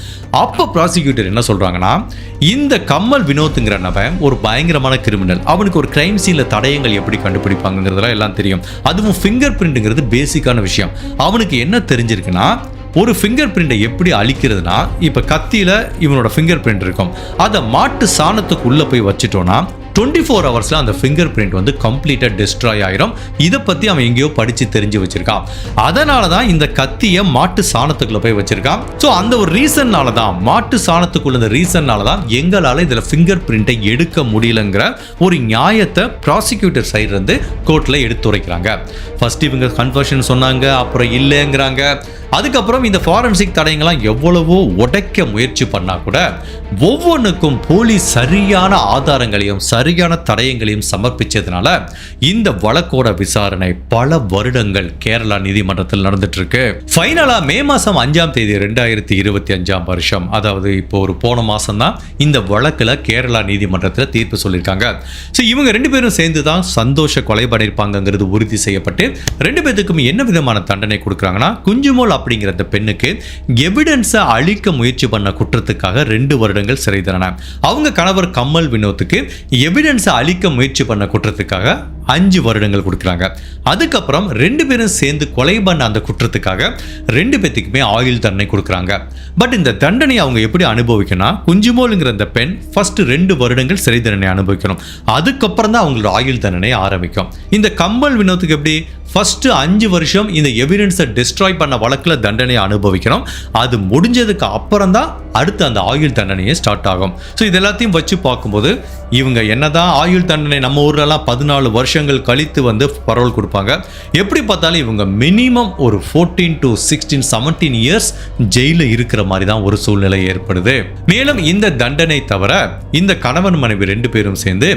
அப்போ ப்ராசிக்யூட்டர் என்ன சொல்றாங்கன்னா, இந்த கம்மல் வினோத்ங்கிற நபன் ஒரு பயங்கரமான கிரிமினல், அவனுக்கு ஒரு கிரைம் சீன்ல தடயங்கள் எப்படி கண்டுபிடிப்பாங்கிறதுலாம் எல்லாம் தெரியும். அதுவும் ஃபிங்கர் பிரிண்ட்ங்கிறது பேசிக்கான விஷயம். அவனுக்கு என்ன தெரிஞ்சிருக்குன்னா, ஒரு ஃபிங்கர் பிரிண்டை எப்படி அழிக்கிறதுனா, இப்போ கத்தியில் இவனோட ஃபிங்கர் பிரிண்ட் இருக்கும், அதை மாட்டு சாணத்துக்கு உள்ளே போய் வச்சுட்டோன்னா 24 ஹவர்ஸில் அந்த ஃபிங்கர் பிரிண்ட் வந்து கம்ப்ளீட்டாக டெஸ்ட்ராய் ஆயிரும். இதை பற்றி அவன் எங்கேயோ படித்து தெரிஞ்சு வச்சிருக்கான். அதனால தான் இந்த கத்தியை மாட்டு சாணத்துக்குள்ளே போய் வச்சிருக்கான். ஸோ அந்த ஒரு ரீசன்னால தான், மாட்டு சாணத்துக்குள்ள இந்த ரீசன்னால தான் எங்களால் இதில் ஃபிங்கர் பிரிண்டை எடுக்க முடியலங்கிற ஒரு நியாயத்தை ப்ராசிக்யூட்டர் சைட்லேருந்து கோர்ட்டில் எடுத்துரைக்கிறாங்க. ஃபர்ஸ்ட் இவங்க கன்வர்ஷன் சொன்னாங்க, அப்புறம் இல்லைங்கிறாங்க. அதுக்கப்புறம் இந்த ஃபாரன்சிக் தடயங்கள்லாம் எவ்வளவோ உடைக்க முயற்சி பண்ணா கூட ஒவ்வொன்றுக்கும் போலீஸ் சரியான ஆதாரங்களையும் சரியான தடயங்களையும் சமர்ப்பிச்சதுனால இந்த வழக்கோட விசாரணை பல வருடங்கள் கேரளா நீதிமன்றத்தில் நடந்துட்டு இருக்கு. ஃபைனலா மே மாசம் 5ஆம் தேதி 2025ஆம் வருஷம், அதாவது இப்போ ஒரு போன மாசம் தான் இந்த வழக்குல கேரளா நீதிமன்றத்தில் தீர்ப்பு சொல்லியிருக்காங்க. ஸோ இவங்க 2 பேரும் சேர்ந்து தான் சந்தோஷ கொலை பண்ணியிருப்பாங்கிறது உறுதி செய்யப்பட்டு 2 பேருக்கும் என்ன விதமான தண்டனை கொடுக்குறாங்கன்னா, குஞ்சுமோல் அப்படிங்கிற அந்த பெண்ணுக்கு எவிடன்ஸை அழிக்க முயற்சி பண்ண குற்றத்துக்காக 2 வருடங்கள் சிறை தண்டனை. அவங்க கணவர் கம்மல் வினோத்துக்கு எவிடன்ஸை அழிக்க முயற்சி பண்ண குற்றத்துக்காக 5 வருடங்கள் கொடுக்குறாங்க. அதுக்கப்புறம் 2 பேரும் சேர்ந்து கொலை பண்ண அந்த குற்றத்துக்காக 2 பேத்துக்குமே ஆயுள் தண்டனை கொடுக்குறாங்க. பட் இந்த தண்டனை அவங்க எப்படி அனுபவிக்கணும், குஞ்சுமோலுங்கிற அந்த பெண் ஃபர்ஸ்ட் 2 வருடங்கள் சிறை தண்டனை அனுபவிக்கணும், அதுக்கப்புறம் தான் அவங்களோட ஆயுள் தண்டனை ஆரம்பிக்கும். இந்த கம்மல் வினோத்துக்கு எப்படி ஃபர்ஸ்ட் 5 வருஷம் இந்த எவிடன்ஸை டெஸ்ட்ராய் பண்ண வழக்கில் தண்டனையை அனுபவிக்கணும், அது முடிஞ்சதுக்கு அப்புறம் தான் அடுத்து அந்த ஆயுள் தண்டனையே ஸ்டார்ட் ஆகும். ஸோ இது எல்லாத்தையும் வச்சு பார்க்கும்போது இவங்க என்னதான் ஆயுள் தண்டனை நம்ம ஊர்லலாம் 14 வருஷங்கள் கழித்து வந்து பரோல் கொடுப்பாங்க, எப்படி பார்த்தாலும் இவங்க மினிமம் ஒரு 14 to 16, 17 இயர்ஸ் ஜெயிலில் இருக்கிற மாதிரி தான் ஒரு சூழ்நிலை ஏற்படுது. மேலும் இந்த தண்டனை தவிர இந்த கணவன் மனைவி 2 பேரும் சேர்ந்து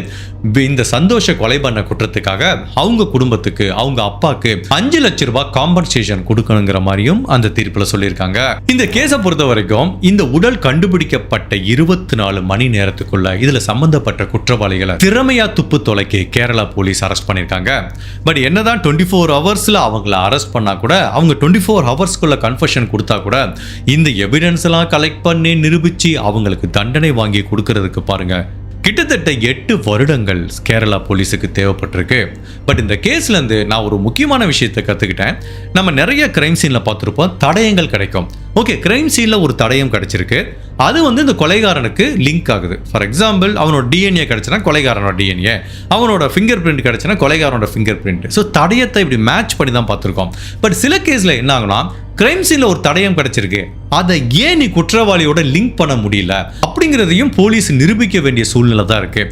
இந்த சந்தோஷ கொலை பண்ண குற்றத்துக்காக அவங்க குடும்பத்துக்கு, அவங்க அப்பாக்கு 5 லட்சம் ரூபாய் காம்பன்சேஷன் கொடுக்கணுங்கிற மாதிரியும் அந்த தீர்ப்புல சொல்லியிருக்காங்க. இந்த கேஸை பொறுத்த வரைக்கும் இந்த உடல் கண்டுபிடிக்கப்பட்ட 24 மணி நேரத்துக்குள்ள இதுல சம்பந்தப்பட்ட குற்றவாளிகளை திறமையா துப்பு தொலைக்கு கேரளா போலீஸ் அரெஸ்ட் பண்ணிருக்காங்க. பட் என்னதான் 24 ஹவர்ஸ்ல அவங்கள அரெஸ்ட் பண்ணா கூட, அவங்க 24 ஹவர்ஸ்க்குள்ள கன்ஃபெஷன் கொடுத்தா கூட இந்த எவிடன்ஸ் எல்லாம் கலெக்ட் பண்ணி நிரூபிச்சு அவங்களுக்கு தண்டனை வாங்கி கொடுக்கறதுக்கு பாருங்க கிட்டத்தட்ட 8 வருடங்கள் கேரளா போலீஸுக்கு தேவைப்பட்டிருக்கு. பட் இந்த கேஸ்ல இருந்து நான் ஒரு முக்கியமான விஷயத்தை கத்துக்கிட்டேன். நம்ம நிறைய கிரைம் சீன்ல பார்த்துருப்போம், தடயங்கள் கிடைக்கும். ஓகே, கிரைம் சீன்ல ஒரு தடயம் கிடைச்சிருக்கு, அது வந்து இந்த கொலைகாரனுக்கு லிங்க் ஆகுது. ஃபார் எக்ஸாம்பிள், அவனோட டிஎன்ஏ கிடைச்சுன்னா கொலைகாரனோட டிஎன்ஏ, அவனோட ஃபிங்கர் பிரிண்ட் கிடைச்சுன்னா கொலைகாரனோட ஃபிங்கர் பிரிண்ட். ஸோ தடயத்தை இப்படி மேட்ச் பண்ணி தான் பார்த்துருக்கோம். பட் சில கேஸ்ல என்ன ஆகுனா, கிரைம் சீன்ல ஒரு தடயம் கிடைச்சிருக்கு, அதை ஏன் நீ குற்றவாளியோட லிங்க் பண்ண முடியல அப்படிங்கிறதையும் போலீஸ் நிரூபிக்க வேண்டிய சூழ்நிலை தான் இருக்கு.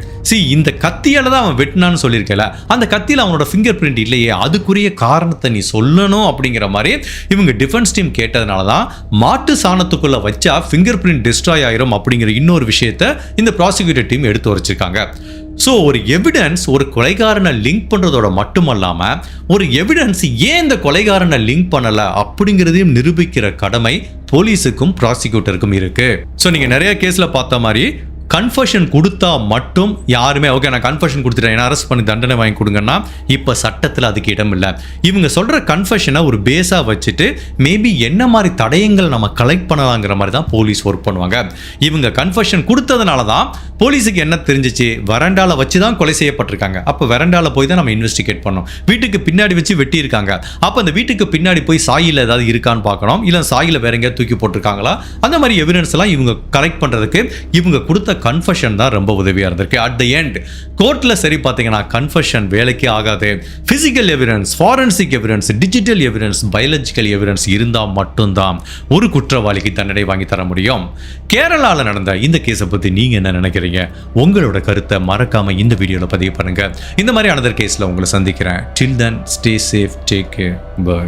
இந்த கத்தியால தான் அவன் வெட்டினான்னு சொல்லியிருக்கல, அந்த கத்தியில அவனோட ஃபிங்கர் பிரிண்ட் இல்லையே, அதுக்குரிய காரணத்தை நீ சொல்லணும் அப்படிங்கிற மாதிரி இவங்க டிஃபென்ஸ் டீம் கேட்டதுனால தான் மாட்டு சாணத்துக்குள்ள வச்சா ஃபிங்கர் பிரிண்ட் டிஸ்ட்ராய் ஆயிரும் அப்படிங்கிற இன்னொரு விஷயத்தை இந்த ப்ராசிக்யூட்டர் டீம் எடுத்து வச்சிருக்காங்க. ஸோ ஒரு எவிடன்ஸ் ஒரு கொலைகாரனை லிங்க் பண்ணுறதோட மட்டுமல்லாம ஒரு எவிடன்ஸ் ஏன் இந்த கொலைகாரனை லிங்க் பண்ணலை அப்படிங்கிறதையும் நிரூபிக்கிற கடமை போலீஸுக்கும் ப்ராசிக்யூட்டருக்கும் இருக்கு. ஸோ நீங்கள் நிறைய கேஸில் பார்த்த மாதிரி கன்ஃபஷன் கொடுத்தா மட்டும் யாருமே ஓகே நான் கன்ஃபஷன் கொடுத்துட்டேன் என்ன அரெஸ்ட் பண்ணி தண்டனை வாங்கி கொடுங்கன்னா இப்போ சட்டத்தில் அதுக்கு இடம் இல்லை. இவங்க சொல்கிற கன்ஃபஷனை ஒரு பேஸாக வச்சுட்டு மேபி என்ன மாதிரி தடயங்கள் நம்ம கலெக்ட் பண்ணலாங்கிற மாதிரி தான் போலீஸ் ஒர்க் பண்ணுவாங்க. இவங்க கன்ஃபஷன் கொடுத்ததுனால தான் போலீஸுக்கு என்ன தெரிஞ்சிச்சு, வெரண்டால வச்சு தான் கொலை செய்யப்பட்டிருக்காங்க. அப்போ வெரண்டால போய் தான் நம்ம இன்வெஸ்டிகேட் பண்ணோம். வீட்டுக்கு பின்னாடி வச்சு வெட்டியிருக்காங்க. அப்போ அந்த வீட்டுக்கு பின்னாடி போய் சாயில் ஏதாவது இருக்கான்னு பார்க்கணும், இல்லை சாயில் வேற எங்கேயாவது தூக்கி போட்டிருக்காங்களா, அந்த மாதிரி எவிடன்ஸ் எல்லாம் இவங்க கலெக்ட் பண்ணுறதுக்கு இவங்க கொடுத்த கன்ஃபஷன் தான் ரொம்ப உதவியாக இருந்திருக்கு. அட் த எண்ட் கோர்ட்டில் சரி பார்த்தீங்கன்னா கன்ஃபஷன் வேலைக்கே ஆகாது. Physical evidence, forensic evidence, digital evidence, biological evidence இருந்தால் மட்டும்தான் ஒரு குற்றவாளிக்கு தண்டனை வாங்கி தர முடியும். கேரளாவில் நடந்த இந்த கேஸை பற்றி நீங்கள் என்ன நினைக்கிறீங்க? உங்களோட கருத்தை மறக்காம இந்த வீடியோவில் பதிவு பண்ணுங்க. இந்த மாதிரி அனதர் கேஸில் உங்களை சந்திக்கிறேன். Till then stay safe, take care, by.